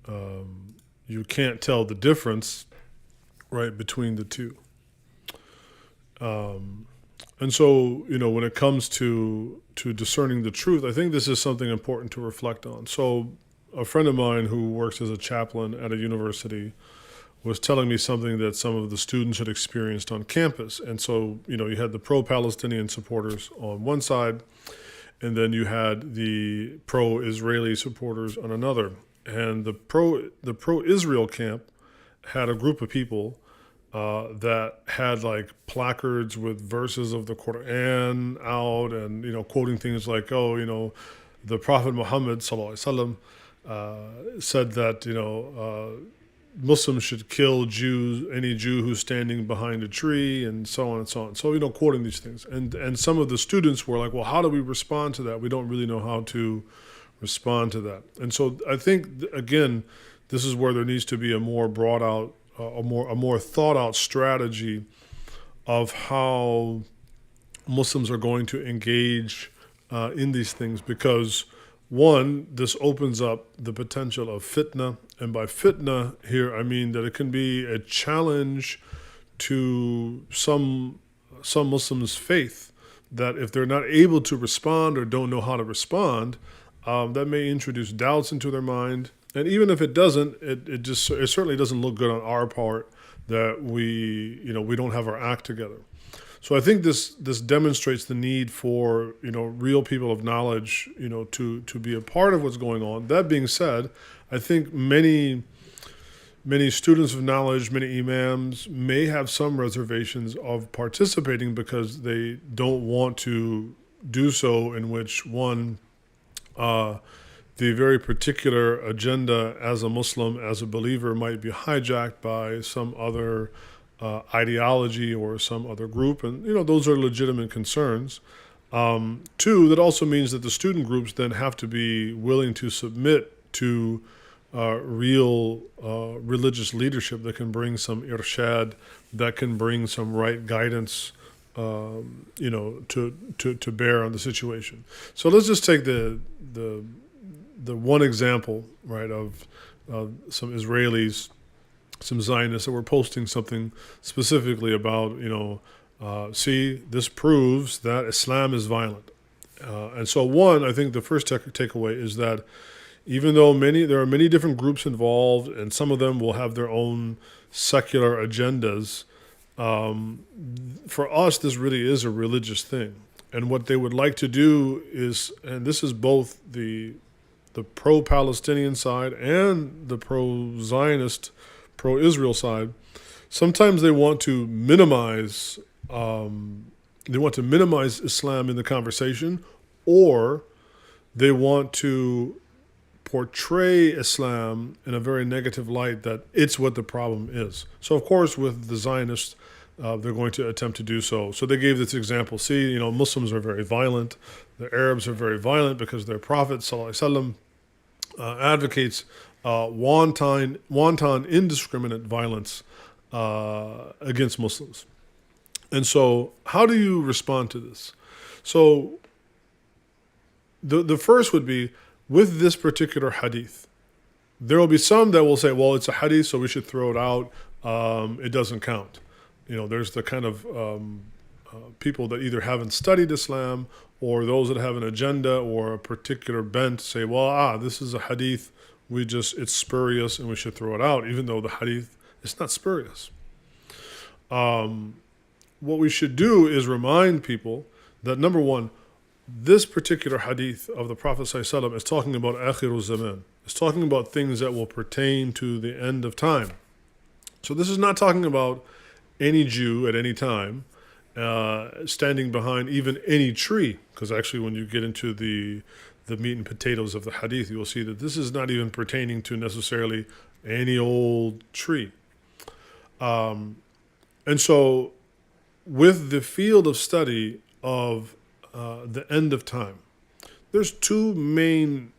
you can't tell the difference, right, between the two. Um, and so, when it comes to discerning the truth, I think this is something important to reflect on. So, a friend of mine who works as a chaplain at a university was telling me something that some of the students had experienced on campus. And so, you had the pro-Palestinian supporters on one side, and then you had the pro-Israeli supporters on another. And the pro-Israel camp had a group of people that had like placards with verses of the Quran out, and quoting things like, oh, the Prophet Muhammad sallallahu alaihi wasallam said that Muslims should kill Jews, any Jew who's standing behind a tree, and so on and so on. So, quoting these things. And some of the students were like, well, how do we respond to that? We don't really know how to respond to that. And so I think, again, this is where there needs to be a more brought out, a more thought out strategy of how Muslims are going to engage in these things, because one, this opens up the potential of fitna. And by fitna here, I mean that it can be a challenge to some Muslims' faith, that if they're not able to respond or don't know how to respond, that may introduce doubts into their mind. And even if it doesn't, it certainly doesn't look good on our part that we don't have our act together. So I think this demonstrates the need for real people of knowledge to be a part of what's going on. That being said, I think many students of knowledge, many imams may have some reservations of participating because they don't want to do so in which one the very particular agenda as a Muslim, as a believer, might be hijacked by some other ideology or some other group, and those are legitimate concerns. Two, that also means that the student groups then have to be willing to submit to real religious leadership that can bring some irshad, that can bring some right guidance, to bear on the situation. So let's just take the one example, right, of some Israelis, some Zionists that were posting something specifically about, see, this proves that Islam is violent. And so one, I think the first takeaway is that even though there are many different groups involved, and some of them will have their own secular agendas, for us, this really is a religious thing. And what they would like to do is, and this is both the pro-Palestinian side and the pro-Zionist, pro-Israel side, sometimes they want to minimize Islam in the conversation, or they want to portray Islam in a very negative light, that it's what the problem is. So of course with the Zionists, they're going to attempt to do so. So they gave this example. See, Muslims are very violent. The Arabs are very violent because their Prophet ﷺ advocates wanton, indiscriminate violence against Muslims. And so how do you respond to this? So the first would be, with this particular hadith, there will be some that will say, well, it's a hadith, so we should throw it out. It doesn't count. There's the kind of people that either haven't studied Islam, or those that have an agenda or a particular bent say, well, this is a hadith, it's spurious and we should throw it out, even though the hadith is not spurious. What we should do is remind people that, number one, this particular hadith of the Prophet ﷺ is talking about akhiru zaman. It's talking about things that will pertain to the end of time. So this is not talking about any Jew at any time standing behind even any tree, because actually when you get into the meat and potatoes of the hadith, you will see that this is not even pertaining to necessarily any old tree. And so with the field of study of the end of time, there's two main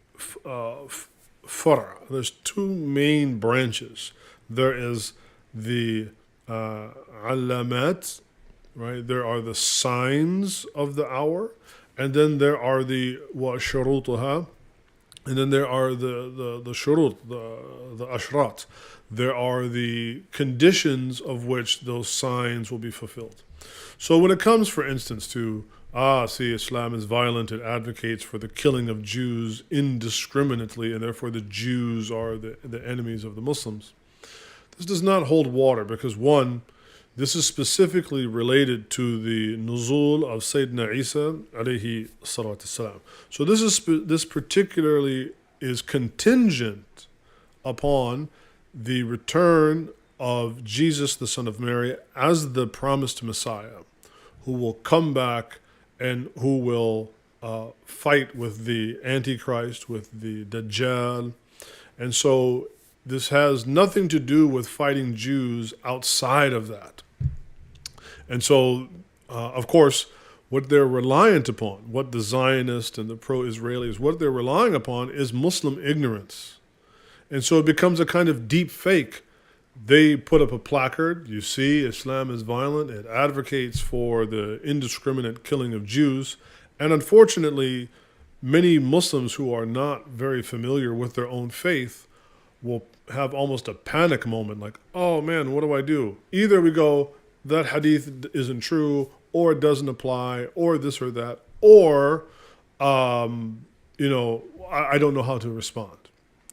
there's two main branches. There is the alamat, right? There are the signs of the hour, and then there are the wa shurutuha, And then there are the shurut, the ashrat. There are the conditions of which those signs will be fulfilled. So when it comes, for instance, to, see, Islam is violent, it advocates for the killing of Jews indiscriminately, and therefore the Jews are the enemies of the Muslims. This does not hold water because, one, this is specifically related to the nuzul of Sayyidina Isa alayhi salatu salam. So this particularly is contingent upon the return of Jesus, the Son of Mary, as the promised Messiah, who will come back and who will fight with the Antichrist, with the Dajjal. And so this has nothing to do with fighting Jews outside of that. And so, of course, what they're reliant upon, what the Zionists and the pro-Israelis, what they're relying upon is Muslim ignorance. And so it becomes a kind of deep fake. They put up a placard, you see, Islam is violent, it advocates for the indiscriminate killing of Jews. And unfortunately, many Muslims who are not very familiar with their own faith will have almost a panic moment, like, oh man, what do I do? Either we go, that hadith isn't true, or it doesn't apply, or this or that, or, I don't know how to respond.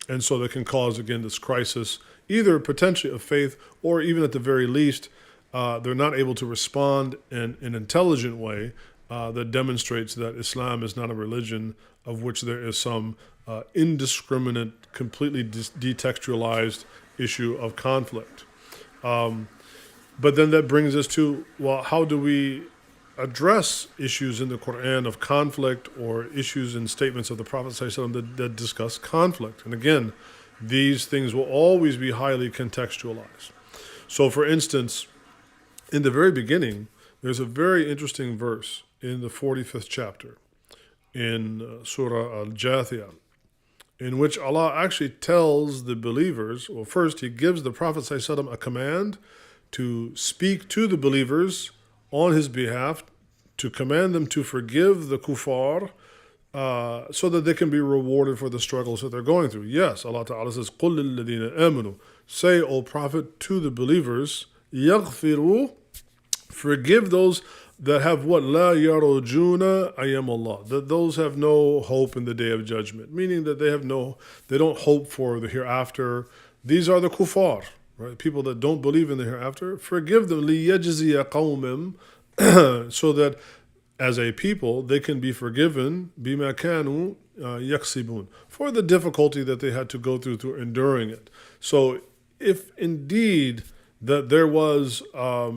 And so that can cause, again, this crisis, either potentially of faith, or even at the very least, they're not able to respond in an intelligent way that demonstrates that Islam is not a religion of which there is some indiscriminate, completely detextualized issue of conflict. But then that brings us to, well, how do we address issues in the Quran of conflict or issues in statements of the Prophet ﷺ that discuss conflict? And again, these things will always be highly contextualized. So for instance, in the very beginning, there's a very interesting verse in the 45th chapter in Surah Al-Jathiyah, in which Allah actually tells the believers, well, first He gives the Prophet ﷺ a command to speak to the believers on his behalf, to command them to forgive the kuffar, so that they can be rewarded for the struggles that they're going through. Yes, Allah Ta'ala says, قُلْ لِلَّذِينَ آمَنُوا, say, O Prophet, to the believers, يَغْفِرُوا, forgive those that have what? لَا يَرُجُونَ أَيَّمَ اللَّهِ, that those have no hope in the day of judgment, meaning that they don't hope for the hereafter. These are the kuffar, right? People that don't believe in the hereafter. Forgive them, لِيَجْزِيَ قَوْمٍ, so that as a people they can be forgiven, بِمَا كَانُوا يَكْسِبُونَ, for the difficulty that they had to go through enduring it. So if indeed that there was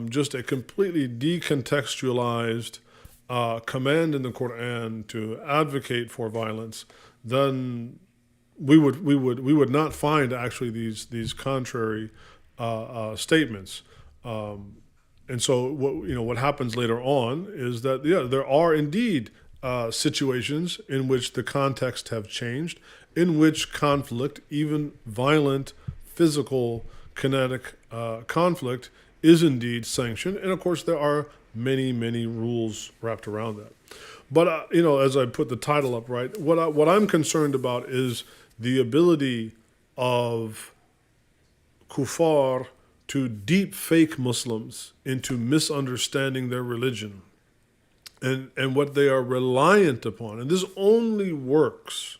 just a completely decontextualized command in the Quran to advocate for violence, then we would not find actually these contrary statements. And so what happens later on is that there are indeed situations in which the context have changed, in which conflict, even violent, physical, kinetic conflict, is indeed sanctioned. And of course, there are many, many rules wrapped around that. But as I put the title up, right, what I'm concerned about is the ability of kuffar to deep fake Muslims into misunderstanding their religion and what they are reliant upon. And this only works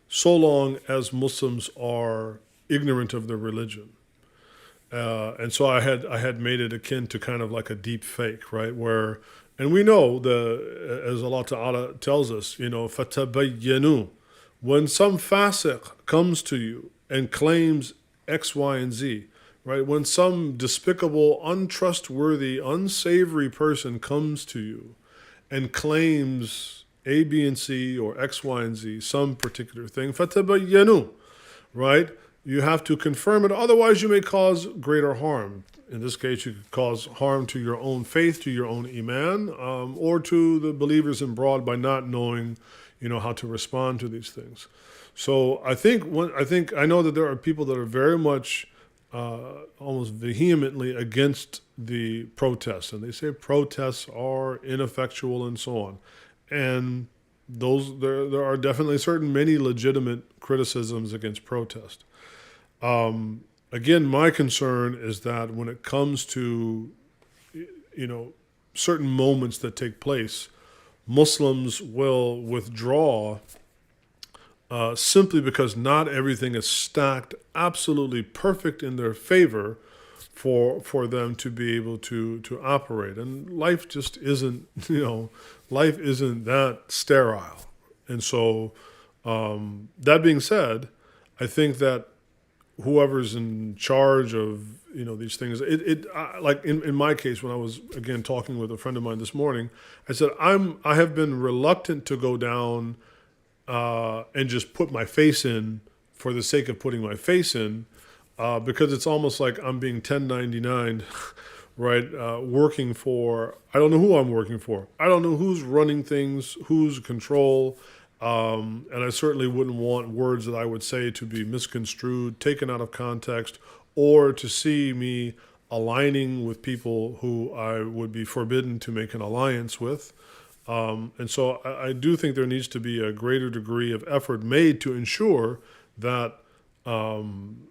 so long as Muslims are ignorant of their religion. And so I had made it akin to kind of like a deep fake, right? And we know, as Allah Ta'ala tells us, فَتَبَيَّنُوا, when some fasiq comes to you and claims X, Y, and Z, right? When some despicable, untrustworthy, unsavory person comes to you and claims A, B, and C, or X, Y, and Z, some particular thing, فَتَبَيَّنُوا, right? You have to confirm it, otherwise you may cause greater harm. In this case, you could cause harm to your own faith, to your own iman, or to the believers abroad by not knowing, how to respond to these things. So I know that there are people that are very much, almost vehemently against the protests, and they say protests are ineffectual and so on. And there are definitely many legitimate criticisms against protest. Again, my concern is that when it comes to, certain moments that take place, Muslims will withdraw simply because not everything is stacked absolutely perfect in their favor for them to be able to operate. And life just isn't, life isn't that sterile. And so, that being said, I think that whoever's in charge of these things, like in my case, when I was again talking with a friend of mine this morning, I said I have been reluctant to go down and just put my face in for the sake of putting my face in, because it's almost like I'm being 1099, right? Working for, I don't know who I'm working for. I don't know who's running things, who's in control. And I certainly wouldn't want words that I would say to be misconstrued, taken out of context, or to see me aligning with people who I would be forbidden to make an alliance with. And so I do think there needs to be a greater degree of effort made to ensure that when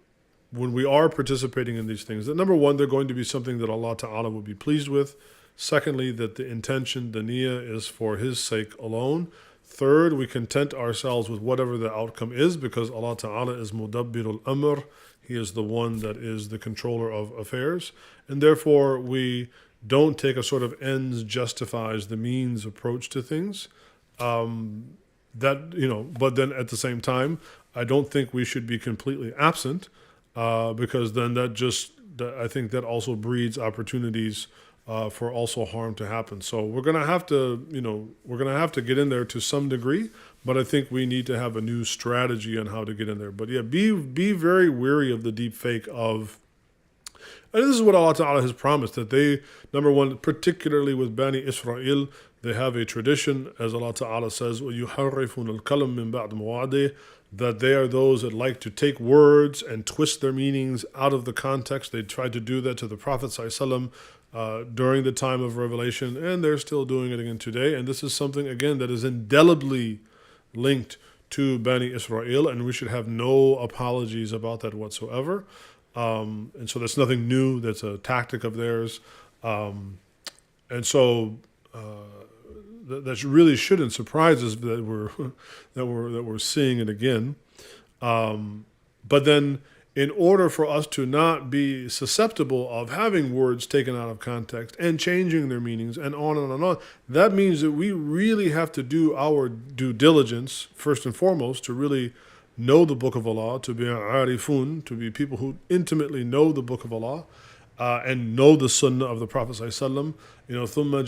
we are participating in these things, that number one, they're going to be something that Allah Ta'ala would be pleased with. Secondly, that the intention, the niyyah, is for His sake alone. Third, we content ourselves with whatever the outcome is, because Allah Ta'ala is Mudabbirul Amr. He is the one that is the controller of affairs. And therefore, we don't take a sort of ends justifies the means approach to things. But then at the same time, I don't think we should be completely absent, because then I think that also breeds opportunities for also harm to happen. So we're gonna have to get in there to some degree, but I think we need to have a new strategy on how to get in there. But yeah, be very wary of the deep fake of. And this is what Allah Ta'ala has promised, that they, number one, particularly with Bani Israel, they have a tradition, as Allah Ta'ala says, وَيُحَرِّفُونَ الْكَلَمْ مِنْ بَعْدِ مَوَعْدِهِ, that they are those that like to take words and twist their meanings out of the context. They tried to do that to the Prophet ﷺ during the time of revelation, and they're still doing it again today. And this is something, again, that is indelibly linked to Bani Israel, and we should have no apologies about that whatsoever. And so that's nothing new. That's a tactic of theirs. And so that really shouldn't surprise us that we're seeing it again. But then, in order for us to not be susceptible of having words taken out of context and changing their meanings and on and on, that means that we really have to do our due diligence, first and foremost, to really know the Book of Allah, to be arifun, to be people who intimately know the Book of Allah, and know the Sunnah of the Prophet ﷺ. ثُمَّ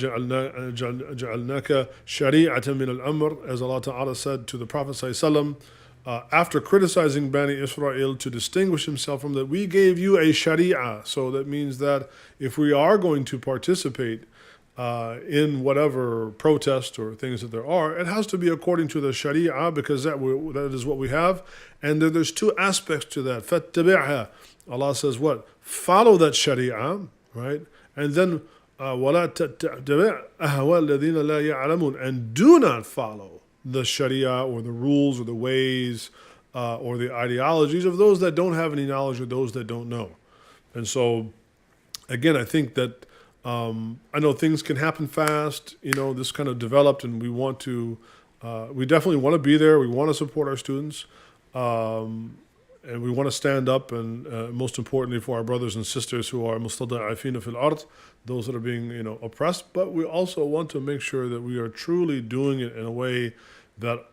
جَعَلْنَاكَ شَرِيعَةً مِنَ الْأَمْرِ, as Allah Ta'ala said to the Prophet ﷺ, after criticizing Bani Israel to distinguish himself from that, we gave you a sharia. So that means that if we are going to participate in whatever protest or things that there are, it has to be according to the sharia, because that is what we have. And there's two aspects to that. فَاتَّبِعْهَا, Allah says what? Follow that sharia, right? And then وَلَا تَتَّبِعْ أَهْوَى الَّذِينَ لَا يَعْلَمُونَ, and do not follow the sharia or the rules or the ways or the ideologies of those that don't have any knowledge or those that don't know. And so, again, I think that I know things can happen fast. This kind of developed, and we definitely want to be there. We want to support our students, and we want to stand up, and most importantly for our brothers and sisters who are mustada'afina fil ard, those that are being oppressed. But we also want to make sure that we are truly doing it in a way that,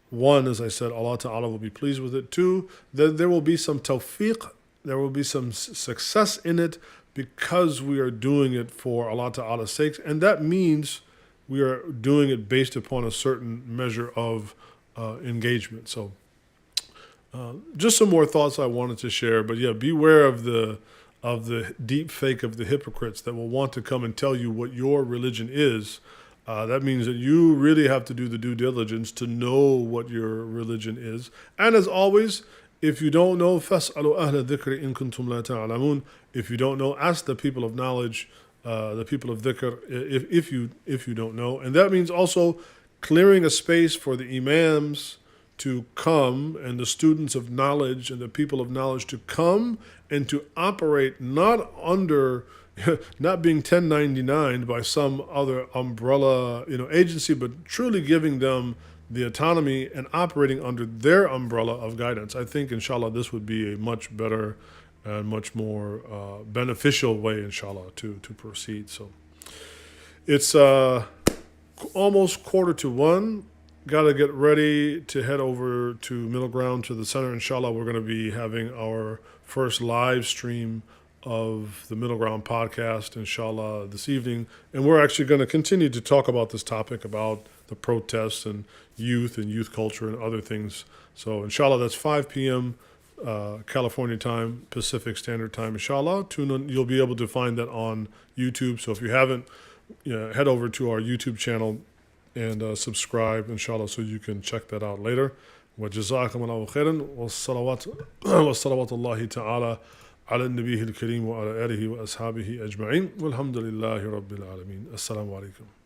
one, as I said, Allah Ta'ala will be pleased with it. Two, that there will be some tawfiq, there will be some success in it, because we are doing it for Allah Ta'ala's sake. And that means we are doing it based upon a certain measure of engagement. So just some more thoughts I wanted to share. But yeah, beware of the deep fake of the hypocrites that will want to come and tell you what your religion is. That means that you really have to do the due diligence to know what your religion is. And as always, if you don't know, فَاسْأَلُوا أَهْلَ الذِّكْرِ إِن كُنْتُمْ لَا تَعْلَمُونَ. If you don't know, ask the people of knowledge, the people of dhikr, if you don't know. And that means also clearing a space for the imams to come and the students of knowledge and the people of knowledge to come and to operate not under, not being 1099 by some other umbrella, agency, but truly giving them the autonomy and operating under their umbrella of guidance. I think, inshallah, this would be a much better and much more beneficial way, inshallah, to proceed. So it's almost 1:45. Got to get ready to head over to Middle Ground, to the center. Inshallah, we're going to be having our first live stream of the Middle Ground podcast, inshallah, this evening. And we're actually going to continue to talk about this topic, about the protests and youth culture and other things. So, inshallah, that's 5 p.m. California time, Pacific Standard Time, inshallah. Tune in. You'll be able to find that on YouTube. So if you haven't, head over to our YouTube channel and subscribe, inshallah, so you can check that out later. وجزاكم الله خيرا والصلوات الله تعالى على النبي الكريم وعلى آله وأصحابه أجمعين والحمد لله رب العالمين. السلام عليكم.